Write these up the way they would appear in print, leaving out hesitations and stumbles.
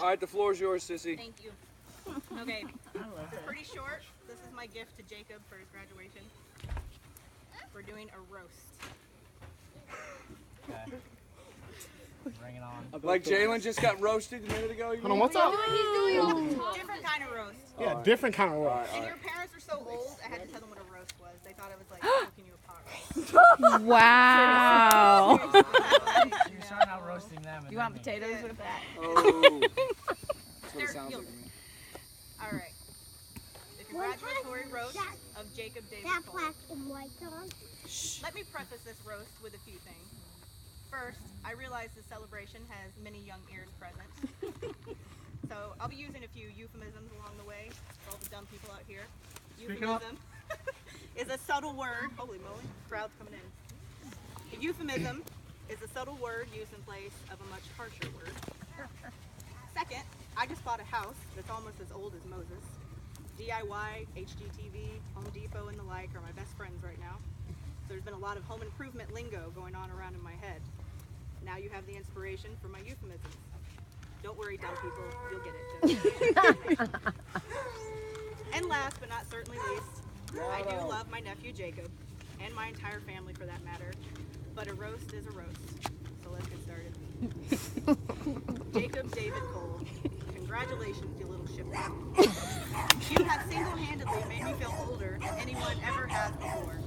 All right, the floor is yours, Sissy. Thank you. Okay, it's pretty short. This is my gift to Jacob for his graduation. We're doing a roast. Okay. Bring it on. Like Jalen just got roasted a minute ago. Hold on, what's up? Different kind of roast. Yeah, different kind of roast. And your parents are so old, I had to tell them what a roast was. They thought it was like cooking you a pot roast. Wow. You're starting out roasting them. You want potatoes with that? Oh. That's what it sounds like to me. All right. The congratulatory roast of Jacob David Cole. Black and white on. Let me preface this roast with a few things. First, I realize the celebration has many young ears present. So I'll be using a few euphemisms along the way for all the dumb people out here. Euphemism is a subtle word. Holy moly, crowd's coming in. A euphemism is a subtle word used in place of a much harsher word. Second, I just bought a house that's almost as old as Moses. DIY, HGTV, Home Depot, and the like are my best friends right now. So there's been a lot of home improvement lingo going on around in my head. Now you have the inspiration for my euphemisms. Don't worry, dumb people, you'll get it. Just and last but not certainly least, I do love my nephew Jacob, and my entire family for that matter, but a roast is a roast. So let's get started. Jacob David Cole, congratulations, you little shipwreck. You have single-handedly made me feel older than anyone ever has before.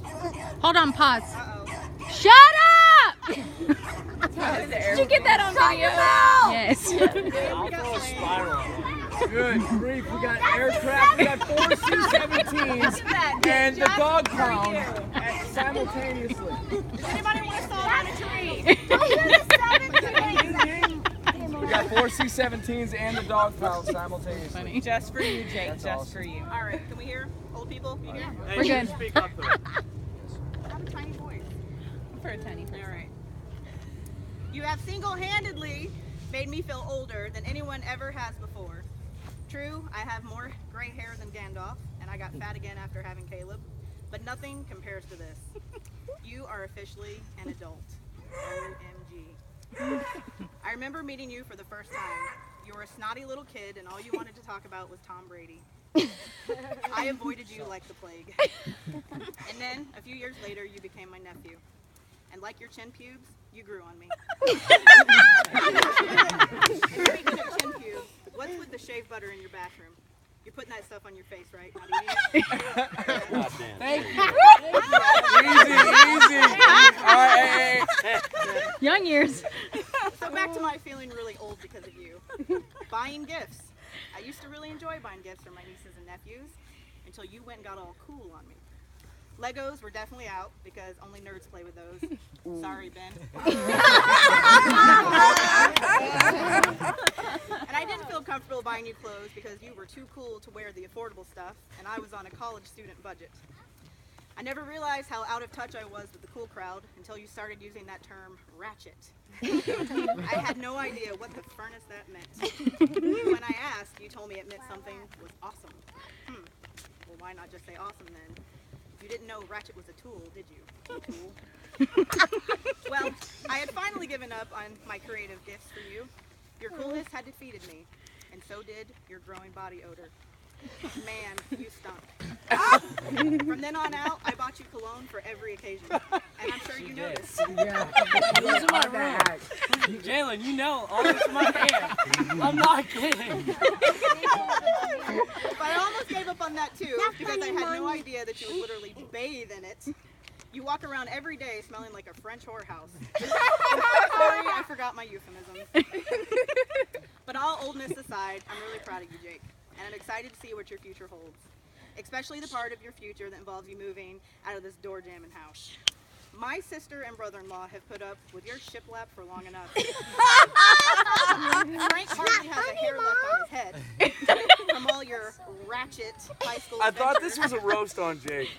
Hold on, pause. Uh-oh. Shut up! Did you get that on video? Yes. I'll throw a spiral. Good grief, we got aircraft, we got 4 C-17s, and the dog pound simultaneously. Does anybody want to saw down a tree? We got 4 C-17s and the dog pound simultaneously. Just for you, Jake. That's Just awesome. for you. All right, can we hear? Old people, can you hear? We're good. Speak up though. I have a tiny voice. For a tiny person. All right. You have single-handedly made me feel older than anyone ever has before. True, I have more gray hair than Gandalf, and I got fat again after having Caleb, but nothing compares to this. You are officially an adult. OMG. I remember meeting you for the first time. You were a snotty little kid, and all you wanted to talk about was Tom Brady. I avoided you like the plague. And then, a few years later, you became my nephew. And like your chin pubes, you grew on me. And speaking of chin pubes, what's with the shave butter in your bathroom? You're putting that stuff on your face, right? Not eating it? God damn. Thank you. Easy. All right, hey. Young years. So back to my feeling really old because of you. Buying gifts. I used to really enjoy buying gifts for my nieces and nephews until you went and got all cool on me. Legos were definitely out because only nerds play with those. Sorry, Ben. And I didn't feel comfortable buying you clothes because you were too cool to wear the affordable stuff, and I was on a college student budget. I never realized how out of touch I was with the cool crowd until you started using that term, ratchet. I had no idea what the furnace that meant. When I asked, you told me it meant something was awesome. Well, why not just say awesome then? You didn't know ratchet was a tool, did you? Tool. Well, I had finally given up on my creative gifts for you. Your coolness had defeated me, and so did your growing body odor. Man, you stunk. From then on out, I bought you cologne for every occasion, and I'm sure you noticed. Those are my room. Jalen, you know, all this is my hand. I'm not kidding. But I almost gave up on that too, because I had no idea that you would literally bathe in it. You walk around every day smelling like a French whorehouse. Sorry, I forgot my euphemisms. But all oldness aside, I'm really proud of you, Jake. And I'm excited to see what your future holds. Especially the part of your future that involves you moving out of this door-jamming house. My sister and brother-in-law have put up with your shiplap for long enough. Frank hardly has a hair left on his head from all your ratchet high school I thought adventures. this was a roast on Jake.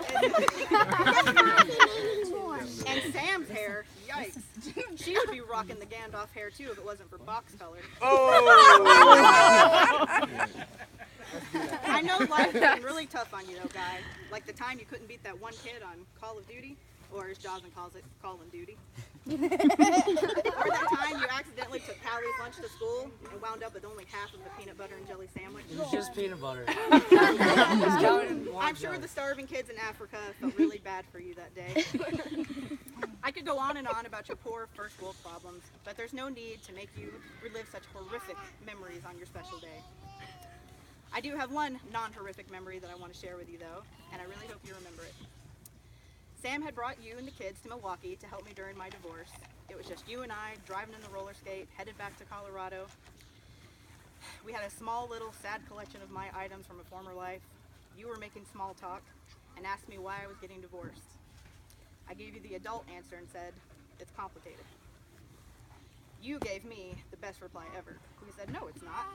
And Sam's hair, yikes. She would be rocking the Gandalf hair too if it wasn't for box color. Oh! I know life's been really tough on you though, guy. Like the time you couldn't beat that one kid on Call of Duty, or as Joslyn calls it, Call of Duty. Or that time you accidentally took Callie's lunch to school and wound up with only half of the peanut butter and jelly sandwich. It was just peanut butter. I'm sure the starving kids in Africa felt really bad for you that day. I could go on and on about your poor first world problems, but there's no need to make you relive such horrific memories on your special day. I do have one non-horrific memory that I want to share with you though, and I really hope you remember it. Sam had brought you and the kids to Milwaukee to help me during my divorce. It was just you and I driving in the roller skate, headed back to Colorado. We had a small little sad collection of my items from a former life. You were making small talk and asked me why I was getting divorced. I gave you the adult answer and said, it's complicated. You gave me the best reply ever. You said, no, it's not.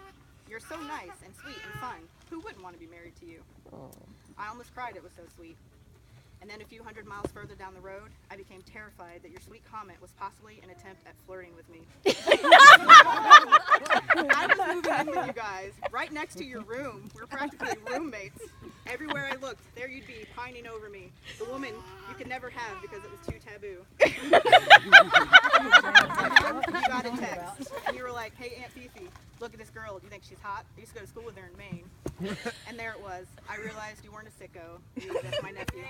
You're so nice and sweet and fun. Who wouldn't want to be married to you? I almost cried, it was so sweet. And then a few hundred miles further down the road, I became terrified that your sweet comment was possibly an attempt at flirting with me. I was moving in with you guys, right next to your room. We were practically roommates. Everywhere I looked, there you'd be pining over me. The woman you could never have because it was too taboo. You got a text, and you were like, hey Aunt Fifi, look at this girl, do you think she's hot? I used to go to school with her in Maine. And there it was. I realized you weren't a sicko. You were just my nephew.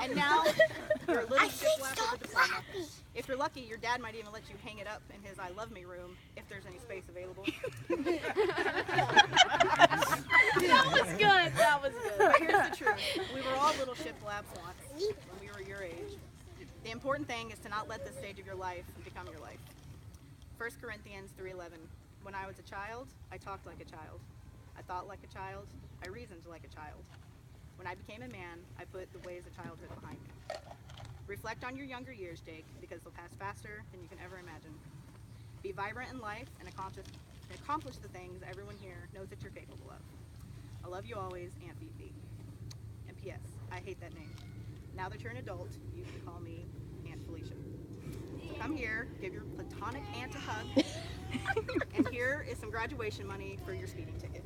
And now, you're a little shiplap with a diploma. If you're lucky, your dad might even let you hang it up in his I love me room, if there's any space available. That was good. That was good. But here's the truth. We were all little shiplaps once, when we were your age. The important thing is to not let this stage of your life become your life. 1 Corinthians 3:11. When I was a child, I talked like a child. I thought like a child. I reasoned like a child. When I became a man, I put the ways of childhood behind me. Reflect on your younger years, Jake, because they'll pass faster than you can ever imagine. Be vibrant in life and accomplish the things everyone here knows that you're capable of. I love you always, Aunt Fifi. And P.S. I hate that name. Now that you're an adult, you can call me Aunt Felicia. Come here, give your platonic aunt a hug, and here is some graduation money for your speeding ticket.